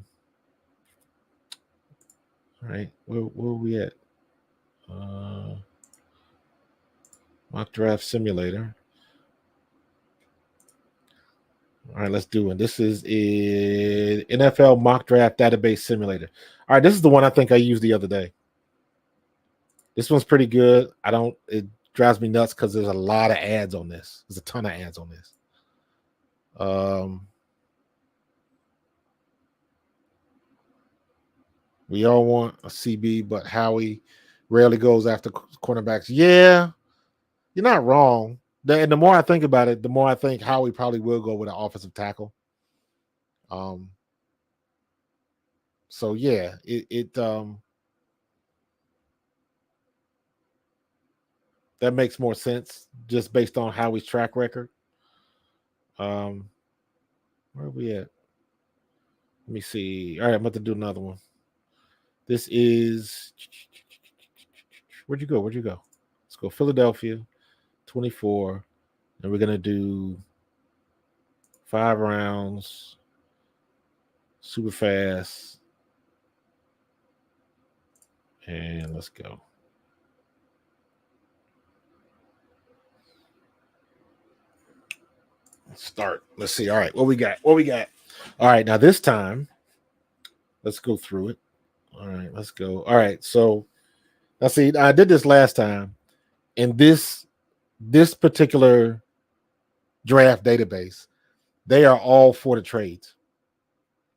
right. Where are we at? Mock draft simulator. All right, let's do it. This is a NFL mock draft database simulator. All right, this is the one I think I used the other day. This one's pretty good. It drives me nuts because there's a lot of ads on this. There's a ton of ads on this. We all want a CB, but Howie rarely goes after cornerbacks. Yeah, you're not wrong. And the more I think about it, the more I think Howie probably will go with an offensive tackle. So yeah, that makes more sense just based on Howie's track record. Where are we at? Let me see. All right, I'm about to do another one. This is where'd you go? Where'd you go? Let's go Philadelphia 24. And we're gonna do 5 rounds, super fast. And let's go. Start. Let's see. All right. What we got? What we got? All right. Now this time, let's go through it. All right. Let's go. All right. So now see, I did this last time. In this particular draft database, they are all for the trades.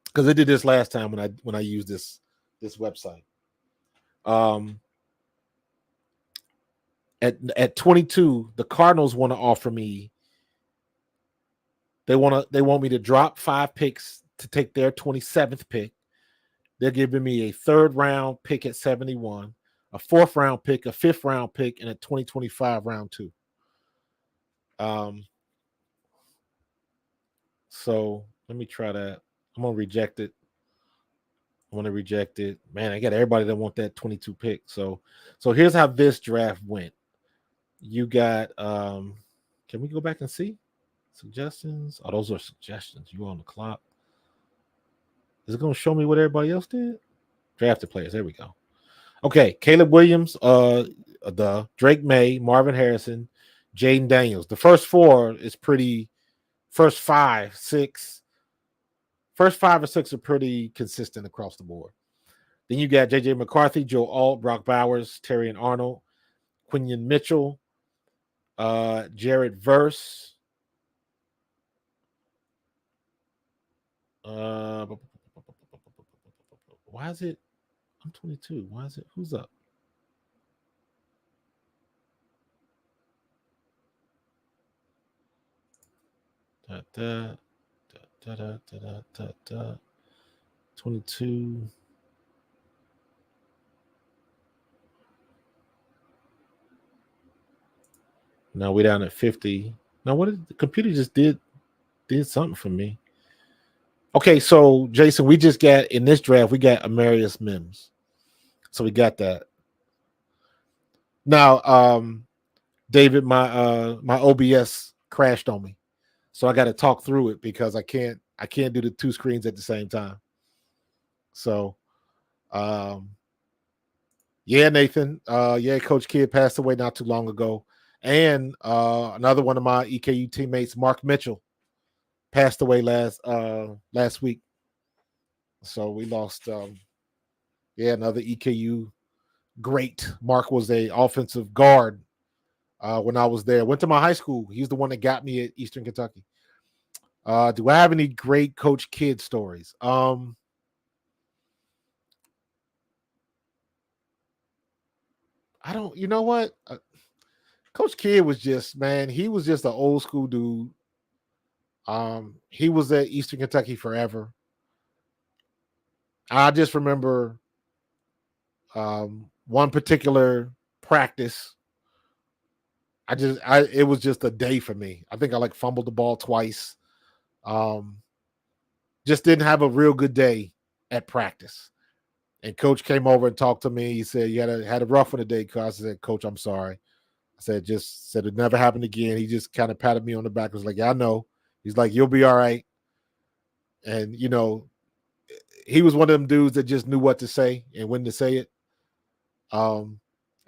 Because I did this last time when I used this website. At 22, the Cardinals want to offer me. They want me to drop 5 picks to take their 27th pick. They're giving me a 3rd round pick at 71, a 4th round pick, a 5th round pick, and a 2025 round 2. So let me try that. I'm gonna reject it. I want to reject it. Man, I got everybody that want that 22 pick. So here's how this draft went. You got can we go back and see suggestions? Oh, those are suggestions. You on the clock. Is it gonna show me what everybody else did? Drafted players. There we go. Okay, Caleb Williams, the Drake May, Marvin Harrison, Jaden Daniels. The first 4 is pretty. First 5 or 6 are pretty consistent across the board. Then you got J.J. McCarthy, Joe Alt, Brock Bowers, Terry and Arnold, Quinion Mitchell, Jared Verse. Why is it? I'm 22. Why is it? Who's up? Da, da, da, da, da, da, da. 22. Now we're down at 50. Now what did the computer just did something for me? Okay, so Jason, we just got in this draft, we got Amarius Mims. So we got that. Now, David, my OBS crashed on me. So I got to talk through it because I can't do the 2 screens at the same time. So yeah, Nathan. Yeah, Coach Kidd passed away not too long ago. And another one of my EKU teammates, Mark Mitchell, passed away last week. So we lost another EKU great. Mark was a offensive guard when I was there. Went to my high school. He's the one that got me at Eastern Kentucky. Do I have any great Coach Kidd stories? I don't. You know what? Coach Kidd was just, man, he was just an old school dude. He was at Eastern Kentucky forever. I just remember one particular practice. It was just a day for me. I think I fumbled the ball twice. Just didn't have a real good day at practice. And Coach came over and talked to me. He said, "You had a rough one today." I said, "Coach, I'm sorry." I said, it never happened again. He just kind of patted me on the back. I was like, "Yeah, I know." He's like, "You'll be all right." And, he was one of them dudes that just knew what to say and when to say it. And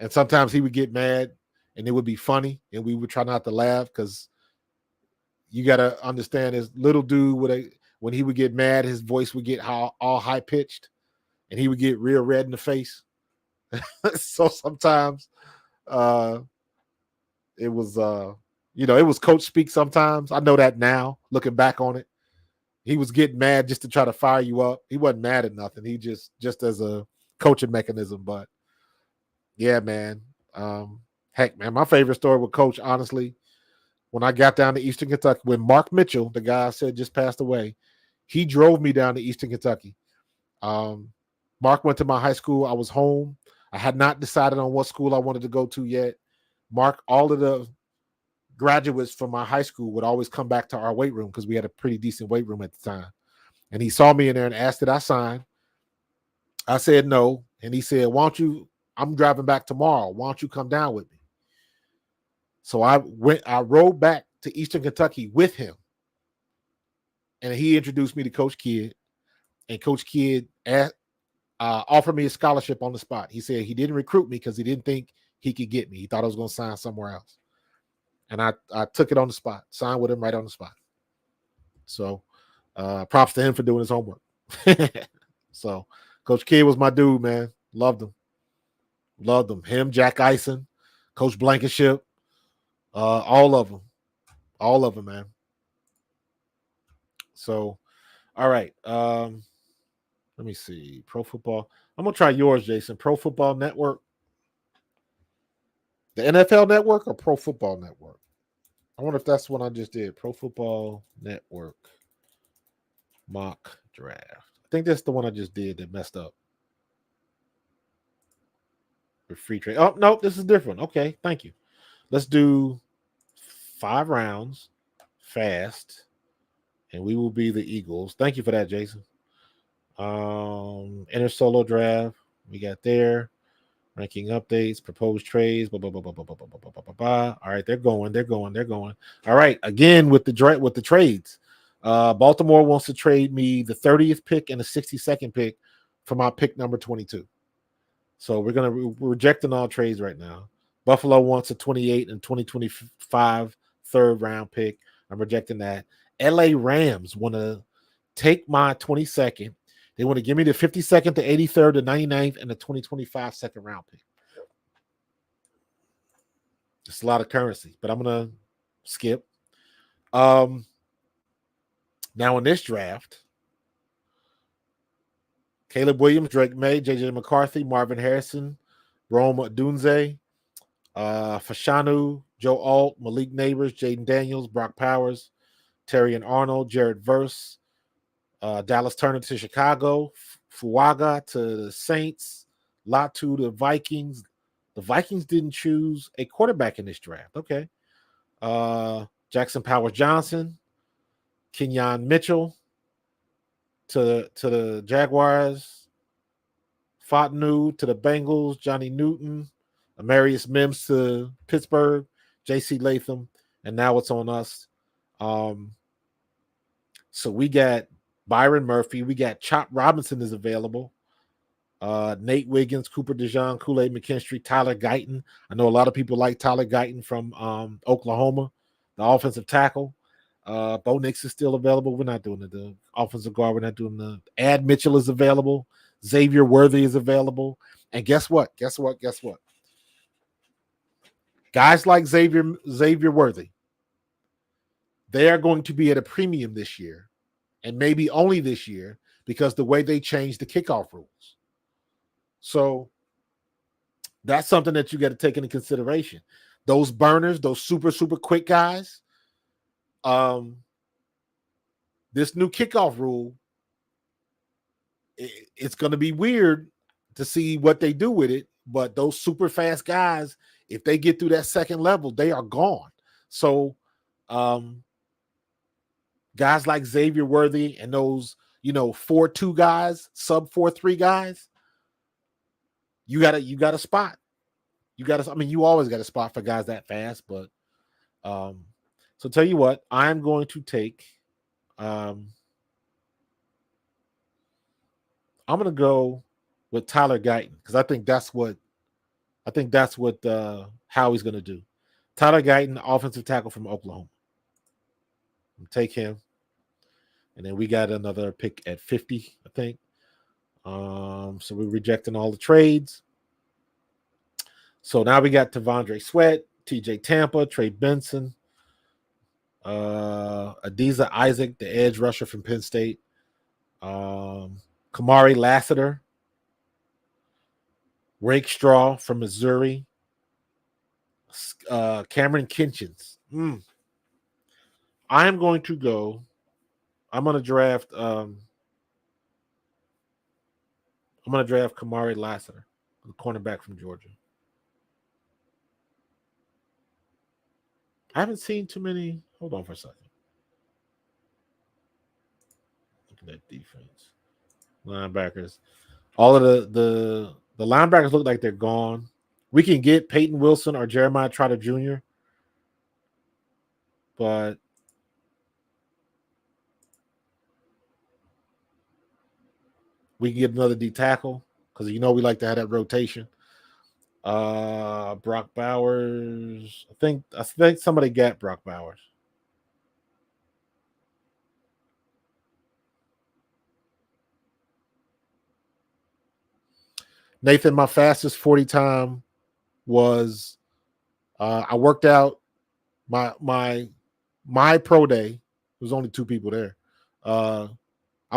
sometimes he would get mad and it would be funny and we would try not to laugh because you got to understand this little dude when he would get mad, his voice would get all high pitched and he would get real red in the face. So sometimes it was it was coach speak sometimes. I know that now looking back on it. He was getting mad just to try to fire you up. He wasn't mad at nothing. He just as a coaching mechanism. But yeah, man. Heck, man, my favorite story with Coach, honestly, when I got down to Eastern Kentucky, when Mark Mitchell, the guy I said just passed away, he drove me down to Eastern Kentucky. Mark went to my high school. I was home. I had not decided on what school I wanted to go to yet. Mark, all of the graduates from my high school would always come back to our weight room because we had a pretty decent weight room at the time. And he saw me in there and asked that I sign. I said no. And he said, why don't you, I'm driving back tomorrow. Why don't you come down with me? So I rode back to Eastern Kentucky with him. And he introduced me to Coach Kidd. And Coach Kidd offered me a scholarship on the spot. He said he didn't recruit me because he didn't think he could get me. He thought I was going to sign somewhere else. And I took it on the spot, signed with him right on the spot. So props to him for doing his homework. So Coach Kidd was my dude, man. Loved him. Loved him. Him, Jack Eisen, Coach Blankenship, all of them. All of them, man. So, all right. Let me see. Pro Football. I'm going to try yours, Jason. Pro Football Network. The NFL Network or Pro Football Network? I wonder if that's what I just did. Pro Football Network mock draft. I think that's the one I just did that messed up. For free trade. Oh, no, this is different. Okay, thank you. Let's do 5 rounds fast, and we will be the Eagles. Thank you for that, Jason. Inner solo draft. We got there. Ranking updates, proposed trades, blah, blah, blah, blah, blah, blah, blah, blah, blah, blah, blah. All right, they're going. All right, again with the trades. Baltimore wants to trade me the 30th pick and the 62nd pick for my pick number 22. So we're rejecting all trades right now. Buffalo wants a 28 and 2025 third round pick. I'm rejecting that. LA Rams want to take my 22nd. They want to give me the 52nd, the 83rd, the 99th, and the 2025 second round pick. It's a lot of currency, but I'm going to skip. Now in this draft, Caleb Williams, Drake May, JJ McCarthy, Marvin Harrison, Rome Dunze, Fashanu, Joe Alt, Malik Neighbors, Jaden Daniels, Brock Powers, Terry and Arnold, Jared Verse, Dallas Turner to Chicago, Fuaga to the Saints, Latu to the Vikings. The Vikings didn't choose a quarterback in this draft. Okay. Jackson Powers Johnson, Kenyon Mitchell to the Jaguars, Fatnu to the Bengals, Johnny Newton, Amarius Mims to Pittsburgh, J.C. Latham, and now it's on us. So we got Byron Murphy. We got Chop Robinson is available. Nate Wiggins, Cooper DeJean, Kool-Aid McKinstry, Tyler Guyton. I know a lot of people like Tyler Guyton from Oklahoma, the offensive tackle. Bo Nix is still available. We're not doing the offensive guard. We're not doing the Ad Mitchell is available. Xavier Worthy is available. And guess what? Guys like Xavier Worthy, they are going to be at a premium this year, and maybe only this year, because the way they changed the kickoff rules. So that's something that you got to take into consideration. Those burners, those super, super quick guys, this new kickoff rule, it's going to be weird to see what they do with it, but those super fast guys, if they get through that second level, they are gone. So guys like Xavier Worthy and those, 4-2 guys, sub 4-3 guys, you got a spot. You always got a spot for guys that fast, but so tell you what, I'm going to take I'm going to go with Tyler Guyton because I think that's what Howie's going to do. Tyler Guyton, offensive tackle from Oklahoma. Take him. And then we got another pick at 50, I think. So we're rejecting all the trades. So now we got Tavondre Sweat, TJ Tampa, Trey Benson, Adiza Isaac, the edge rusher from Penn State, Kamari Lassiter, Rakestraw from Missouri, Cameron Kinchins. I'm going to draft Kamari Lassiter, the cornerback from Georgia. I haven't seen too many. Hold on for a second. Look at that defense. Linebackers. All of the The linebackers look like they're gone. We can get Peyton Wilson or Jeremiah Trotter Jr., but we can get another D tackle because we like to have that rotation. Brock Bowers. I think somebody got Brock Bowers. Nathan, my fastest 40 time was I worked out my pro day. There was only 2 people there. I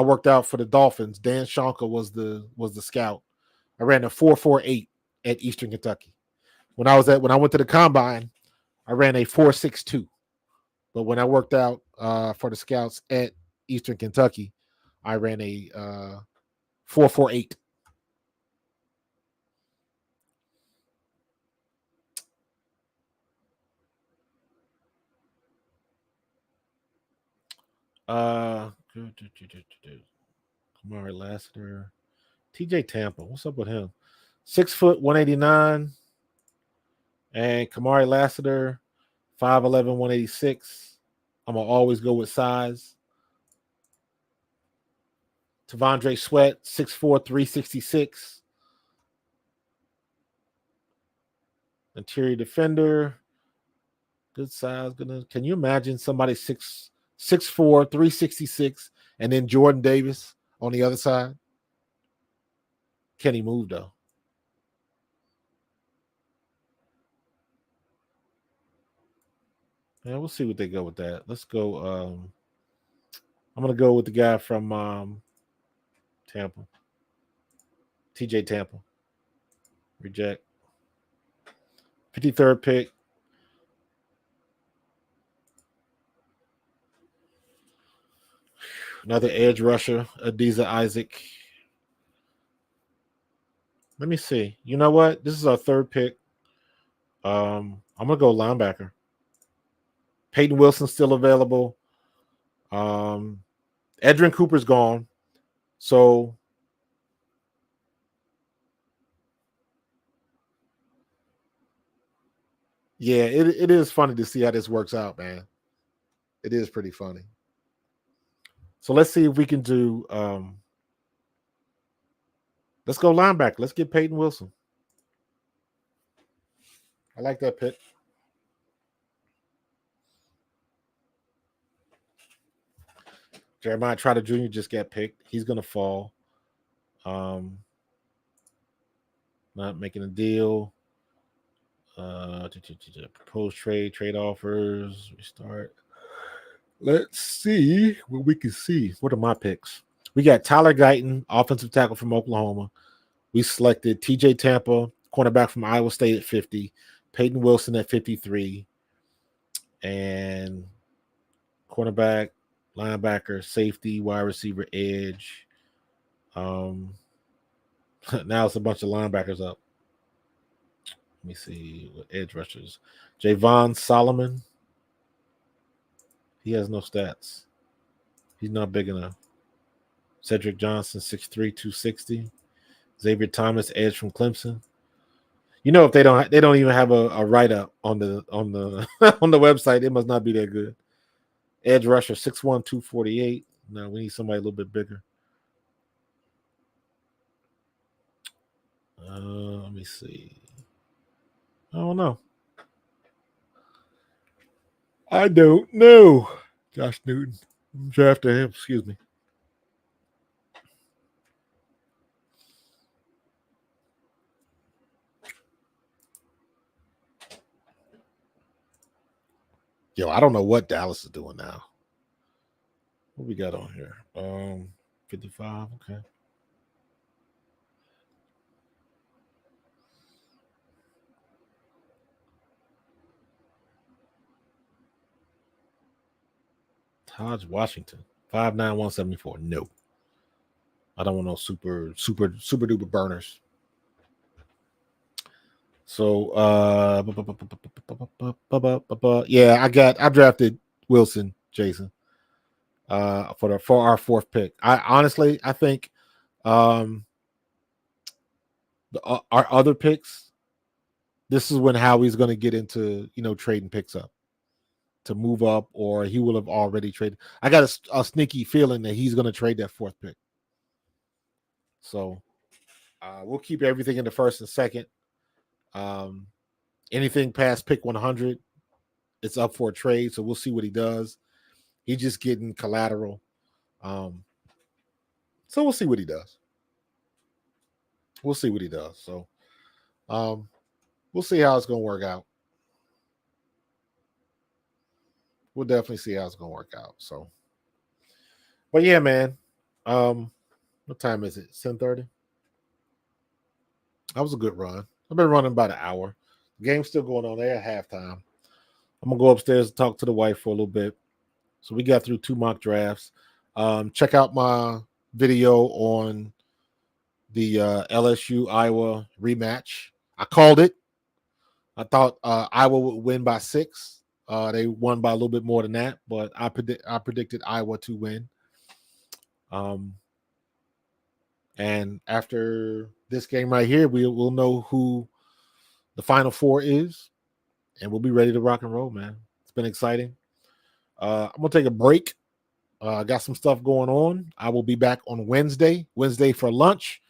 worked out for the Dolphins. Dan Shonka was the scout. I ran a 4.48 at Eastern Kentucky. When I went to the combine, I ran a 4.62. But when I worked out for the scouts at Eastern Kentucky, I ran a 4.48. Kamari Lassiter, TJ Tampa. What's up with him? 6 foot 189. And Kamari Lassiter, 5'11", 186. I'm gonna always go with size. Tavondre Sweat, 6'4", 366. Interior defender, good size. Can you imagine somebody 6'4", 366, and then Jordan Davis on the other side? Can he move though? Yeah, we'll see what they go with that. Let's go. I'm gonna go with the guy from Tampa. TJ Tampa. Reject. 53rd pick. Another edge rusher, Adiza Isaac. Let me see. You know what? This is our 3rd pick. I'm gonna go linebacker. Peyton Wilson's still available. Edrin Cooper's gone. So yeah, it is funny to see how this works out, man. It is pretty funny. So let's see if we can do let's go linebacker. Let's get Peyton Wilson. I like that pick. Jeremiah Trotter Jr. just got picked. He's gonna fall. Not making a deal. Proposed trade offers. Restart. Let's see what we can see. What are my picks? We got Tyler Guyton, offensive tackle from Oklahoma. We selected TJ Tampa, cornerback from Iowa State at 50, Peyton Wilson at 53, and cornerback, linebacker, safety, wide receiver, edge. Now it's a bunch of linebackers up. Let me see what edge rushers. Javon Solomon. He has no stats. He's not big enough. Cedric Johnson, 6'3", 260. Xavier Thomas, edge from Clemson. If they don't even have a write up on the on the website, it must not be that good. Edge rusher, 6'1", 248. No, we need somebody a little bit bigger. Let me see. I don't know. I don't know. Josh Newton. I'm drafting him. Excuse me. Yo, I don't know what Dallas is doing now. What we got on here? 55. Okay. Taj Washington, 5'9", 174. No. I don't want no super duper burners. So yeah, I drafted Wilson, Jason, for our 4th pick. I honestly think our other picks, this is when Howie's going to get into, trading picks up to move up, or he will have already traded. I got a sneaky feeling that he's going to trade that fourth pick. So we'll keep everything in the first and second. Anything past pick 100, it's up for a trade. So we'll see what he does. He's just getting collateral. So we'll see what he does. So we'll see how it's going to work out. We'll definitely see how it's going to work out. So, but yeah, man. What time is it? 10:30. That was a good run. I've been running about an hour. The game's still going on there at halftime. I'm gonna go upstairs and talk to the wife for a little bit. So we got through 2 mock drafts. Check out my video on the LSU Iowa rematch. I called it. I thought Iowa would win by 6. They won by a little bit more than that, but I predicted Iowa to win. And after this game right here, we'll know who the Final Four is, and we'll be ready to rock and roll, man. It's been exciting. I'm gonna take a break. I got some stuff going on. I will be back on Wednesday for lunch,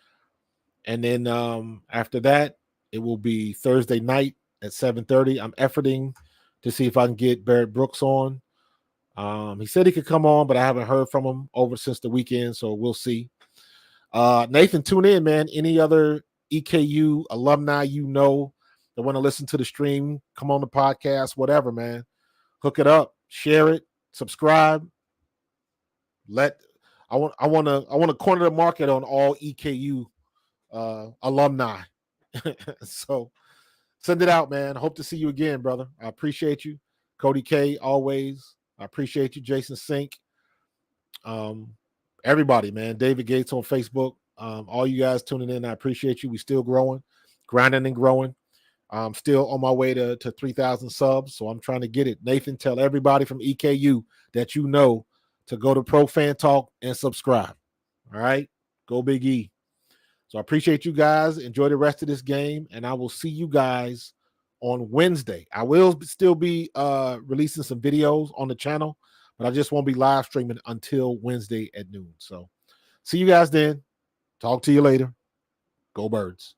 and then after that, it will be Thursday night at 7:30. I'm efforting to see if I can get Barrett Brooks on. He said he could come on, but I haven't heard from him over since the weekend, so we'll see. Nathan, tune in, man. Any other EKU alumni that want to listen to the stream, come on the podcast, whatever, man. Hook it up, share it, subscribe. I want to corner the market on all EKU alumni. So send it out, man. Hope to see you again, brother. I appreciate you. Cody K, always. I appreciate you, Jason Sink. Everybody, man. David Gates on Facebook. All you guys tuning in, I appreciate you. We still growing, grinding and growing. I'm still on my way to 3,000 subs, so I'm trying to get it. Nathan, tell everybody from EKU that you know to go to Pro Fan Talk and subscribe. All right? Go Big E. So I appreciate you guys. Enjoy the rest of this game, and I will see you guys on Wednesday. I will still be releasing some videos on the channel, but I just won't be live streaming until Wednesday at noon. So see you guys then. Talk to you later. Go Birds.